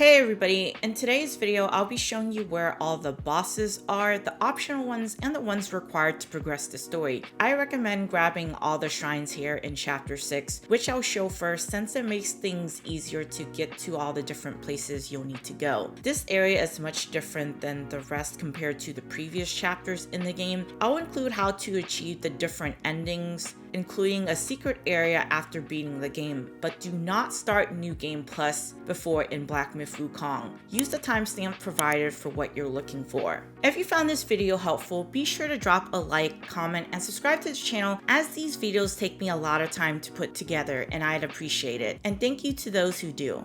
Hey everybody, in today's video I'll be showing you where all the bosses are, the optional ones, and the ones required to progress the story. I recommend grabbing all the shrines here in chapter 6, which I'll show first since it makes things easier to get to all the different places you'll need to go. This area is much different than the rest compared to the previous chapters in the game. I'll include how to achieve the different endings, including a secret area after beating the game, but do not start New Game Plus before in Black Myth Wukong. Use the timestamp provided for what you're looking for. If you found this video helpful, be sure to drop a like, comment, and subscribe to the channel, as these videos take me a lot of time to put together and I'd appreciate it. And thank you to those who do.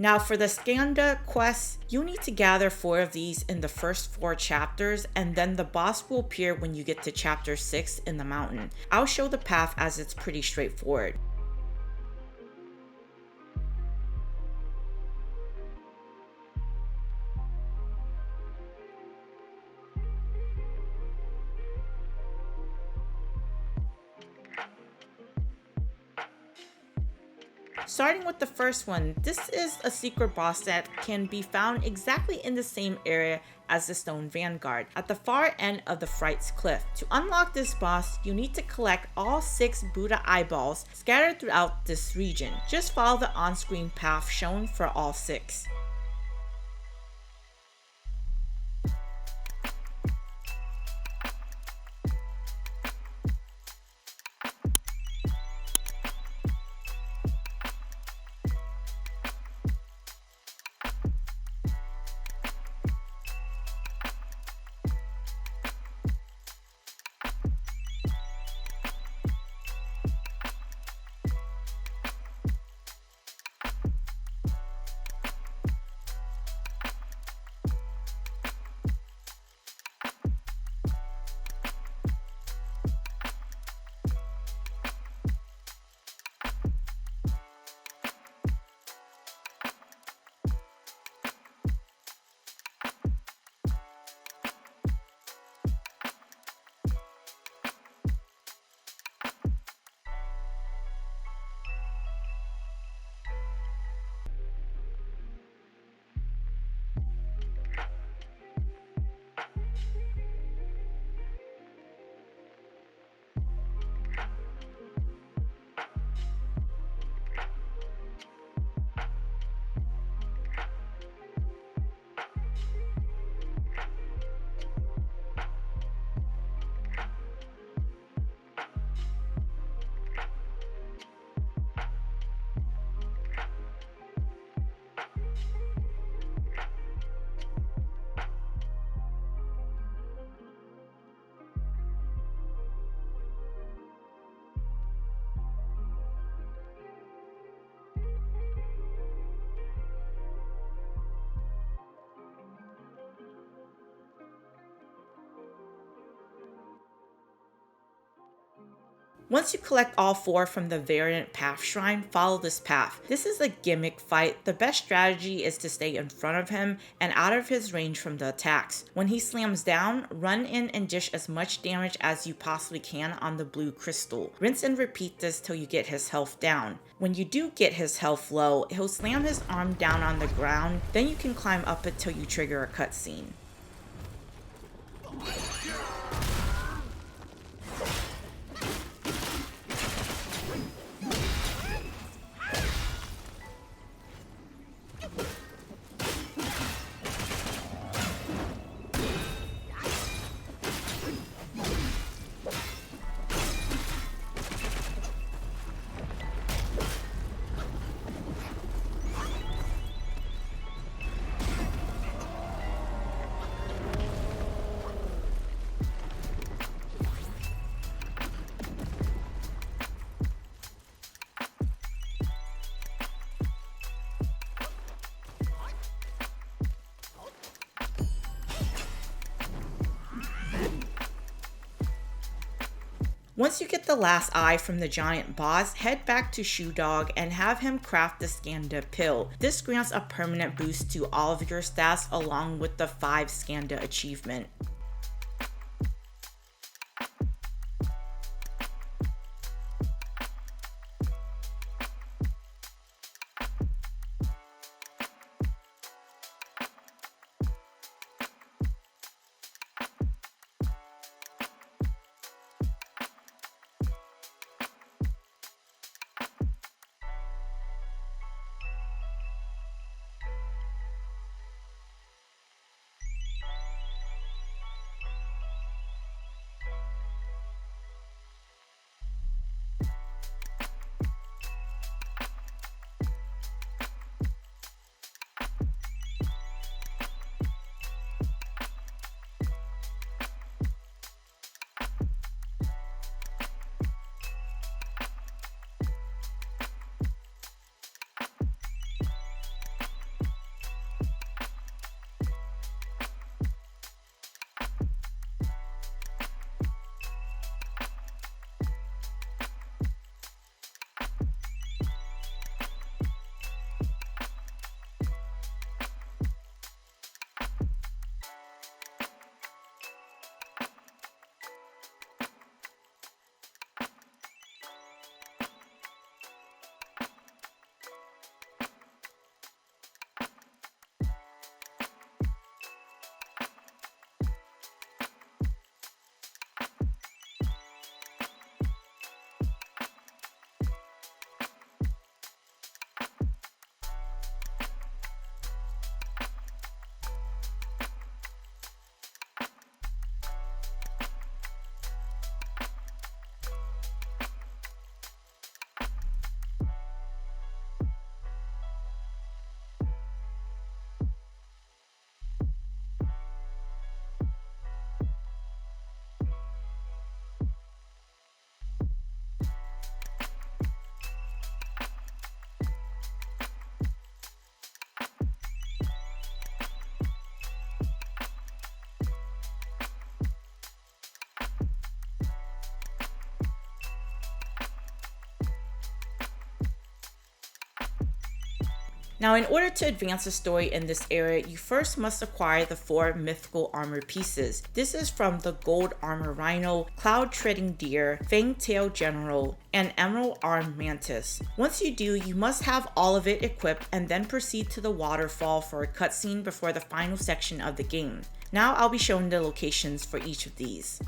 Now for the Skandha quests, you need to gather 4 of these in the first 4 chapters, and then the boss will appear when you get to chapter 6 in the mountain. I'll show the path as it's pretty straightforward. Starting with the first one, this is a secret boss that can be found exactly in the same area as the Stone Vanguard, at the far end of the Fright's Cliff. To unlock this boss, you need to collect all 6 Buddha eyeballs scattered throughout this region. Just follow the on-screen path shown for all 6. Once you collect all 4 from the Verdant Path shrine, follow this path. This is a gimmick fight. The best strategy is to stay in front of him and out of his range from the attacks. When he slams down, run in and dish as much damage as you possibly can on the blue crystal. Rinse and repeat this till you get his health down. When you do get his health low, he'll slam his arm down on the ground, then you can climb up it till you trigger a cutscene. Once you get the last eye from the giant boss, head back to Shoe Dog and have him craft the Skandha pill. This grants a permanent boost to all of your stats along with the 5 Skandha achievement. Now, in order to advance the story in this area, you first must acquire the 4 mythical armor pieces. This is from the Gold Armor Rhino, Cloudtreading Deer, Feng-tail General, and Emerald Arm Mantis. Once you do, you must have all of it equipped and then proceed to the waterfall for a cutscene before the final section of the game. Now I'll be showing the locations for each of these.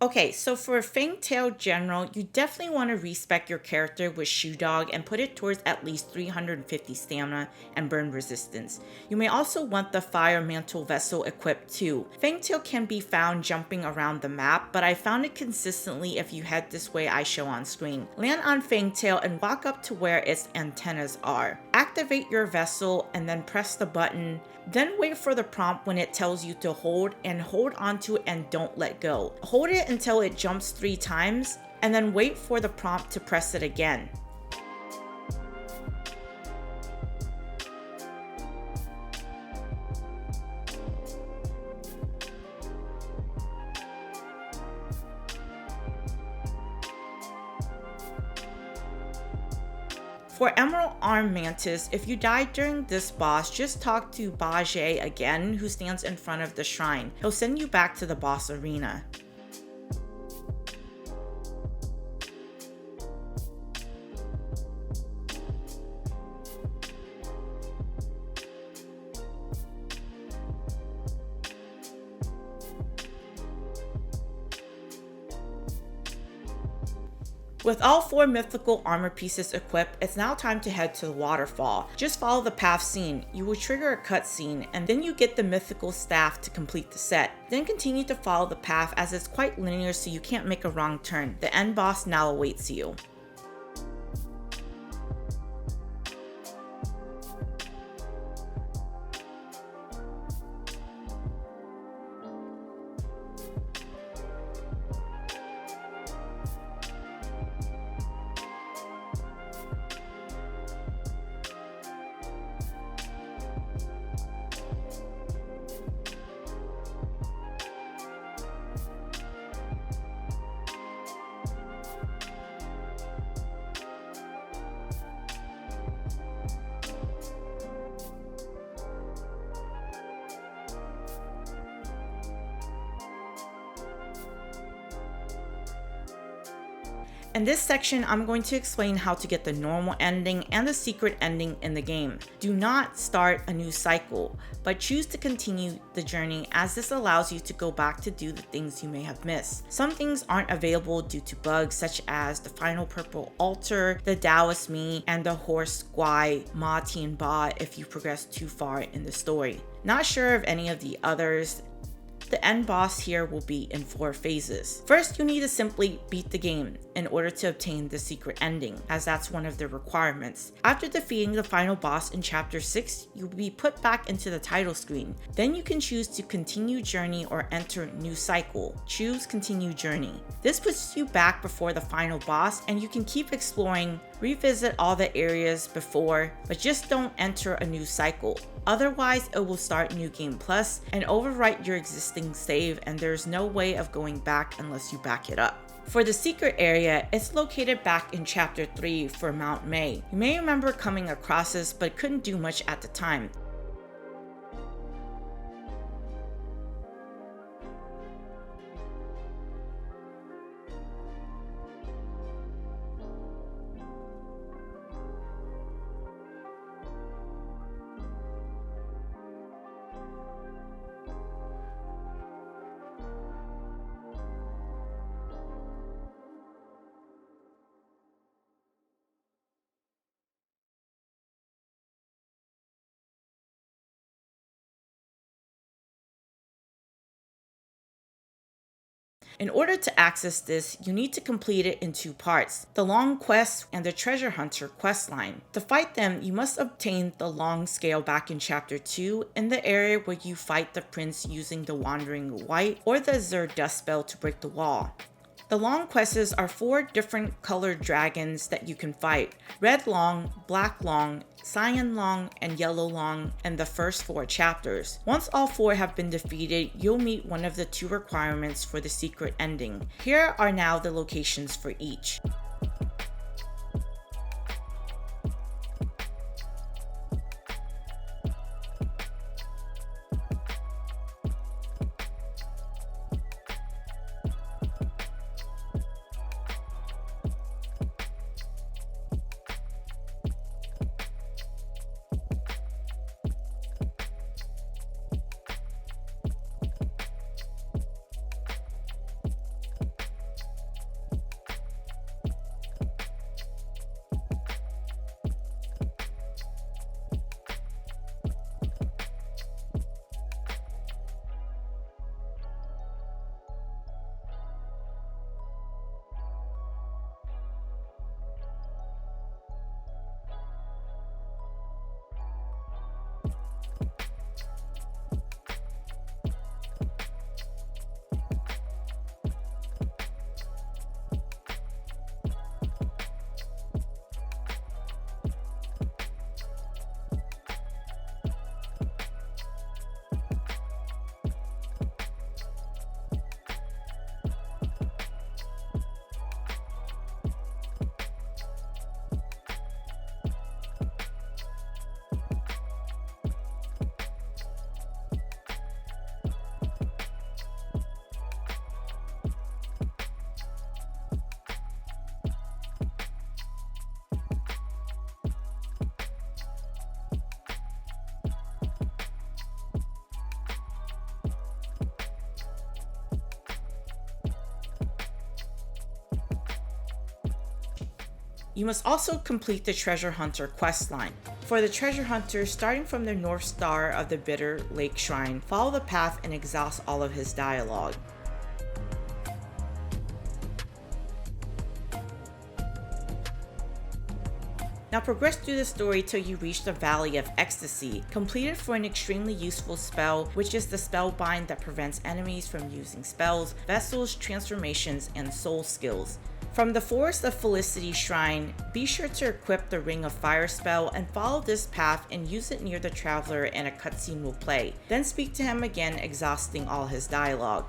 Okay, so for Feng-tail General, you definitely want to respec your character with Shoe Dog and put it towards at least 350 stamina and burn resistance. You may also want the Fire Mantle Vessel equipped too. Feng-tail can be found jumping around the map, but I found it consistently if you head this way I show on screen. Land on Feng-tail and walk up to where its antennas are. Activate your vessel and then press the button. Then wait for the prompt when it tells you to hold onto it and don't let go. Hold it until it jumps 3 times and then wait for the prompt to press it again. For Emerald Arm Mantis, if you die during this boss, just talk to Baw Baw again, who stands in front of the shrine. He'll send you back to the boss arena. With all 4 mythical armor pieces equipped, it's now time to head to the waterfall. Just follow the path seen. You will trigger a cutscene, and then you get the mythical staff to complete the set. Then continue to follow the path as it's quite linear so you can't make a wrong turn. The end boss now awaits you. In this section, I'm going to explain how to get the normal ending and the secret ending in the game. Do not start a new cycle, but choose to continue the journey as this allows you to go back to do the things you may have missed. Some things aren't available due to bugs such as the final purple altar, the Taoist me, and the horse Guai, Ma Tian Ba if you progress too far in the story. Not sure of any of the others. The end boss here will be in 4 phases. First, you need to simply beat the game in order to obtain the secret ending, as that's one of the requirements. After defeating the final boss in chapter 6, you will be put back into the title screen. Then you can choose to continue journey or enter new cycle. Choose continue journey. This puts you back before the final boss, and you can keep exploring, revisit all the areas before, but just don't enter a new cycle. Otherwise, it will start New Game Plus and overwrite your existing save, and there's no way of going back unless you back it up. For the secret area, it's located back in chapter 3 for Mount Mei. You may remember coming across this, but couldn't do much at the time. In order to access this, you need to complete it in 2 parts, the Long Quest and the Treasure Hunter questline. To fight them, you must obtain the Long Scale back in chapter 2 in the area where you fight the prince using the Wandering White or the Azure Dust spell to break the wall. The Long Quests are 4 different colored dragons that you can fight: Red Loong, Black Loong, Cyan Loong, and Yellow Loong in the first 4 chapters. Once all 4 have been defeated, you'll meet one of the 2 requirements for the secret ending. Here are now the locations for each. You must also complete the Treasure Hunter questline. For the Treasure Hunter, starting from the North Star of the Bitter Lake Shrine, follow the path and exhaust all of his dialogue. Now progress through the story till you reach the Valley of Ecstasy, completed for an extremely useful spell, which is the Spellbind that prevents enemies from using spells, vessels, transformations, and soul skills. From the Forest of Felicity Shrine, be sure to equip the Ring of Fire spell and follow this path and use it near the Traveler and a cutscene will play. Then speak to him again, exhausting all his dialogue.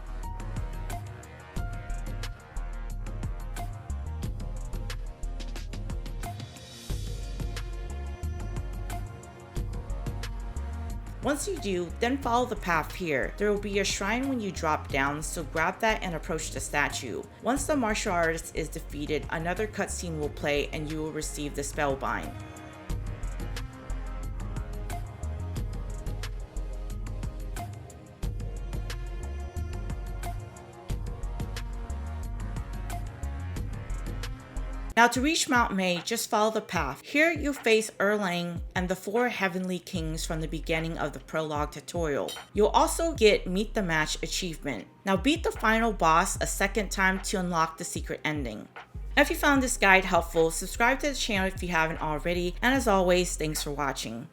Once you do, then follow the path here. There will be a shrine when you drop down, so grab that and approach the statue. Once the martial artist is defeated, another cutscene will play and you will receive the Spellbind. Now to reach Mount Mei, just follow the path. Here you'll face Erlang and the 4 Heavenly Kings from the beginning of the prologue tutorial. You'll also get Meet the Match achievement. Now beat the final boss a second time to unlock the secret ending. If you found this guide helpful, subscribe to the channel if you haven't already, and as always, thanks for watching.